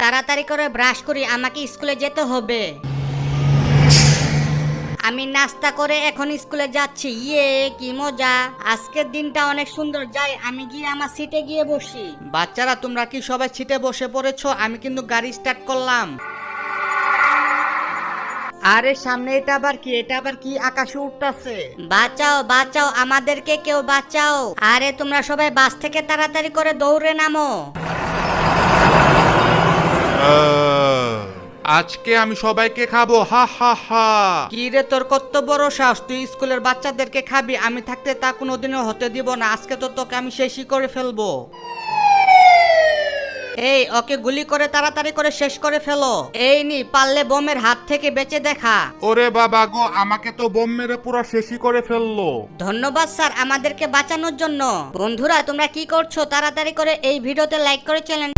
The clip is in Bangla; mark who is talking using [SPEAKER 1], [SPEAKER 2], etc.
[SPEAKER 1] তাড়াতাড়ি করে ব্রাশ করি, আমাকে স্কুলে যেতে হবে। আমি নাস্তা করে এখন স্কুলে যাচ্ছি। ইয়ে কি মজা, আজকের দিনটা অনেক সুন্দর। যাই আমি গিয়ে আমার সিটে গিয়ে বসি। বাচ্চারা তোমরা কি সবাই সিটে বসে পড়েছো? আমি কিন্তু গাড়ি স্টার্ট করলাম। আরে সামনে এটা আবার কি? এটা আবার কি আকাশে উঠতেছে? বাঁচাও বাঁচাও, আমাদেরকে কেউ বাঁচাও। আরে তোমরা সবাই বাস থেকে তাড়াতাড়ি করে দৌড়ে নামো।
[SPEAKER 2] আজকে আমি সবাইকে খাবো, হা হা হা।
[SPEAKER 1] কি রে তোর কত বড় সাহস, তুই স্কুলের বাচ্চাদেরকে খাবি? আমি থাকতে তা কোনোদিনও হতে দিব না। আজকে তো তোকে আমি শেষই করে ফেলবো। এই ওকে গুলি করে তাড়াতাড়ি করে শেষ করে ফেলো। এই নি, পারলে বোমের হাত থেকে বেঁচে দেখা।
[SPEAKER 2] ওরে বাবা গো, আমাকে তো বোম মেরে পুরো শেষই করে ফেললো।
[SPEAKER 1] ধন্যবাদ স্যার আমাদেরকে বাঁচানোর জন্য। বন্ধুরা তোমরা কি করছো? তাড়াতাড়ি করে এই ভিডিওতে লাইক করে চ্যানেল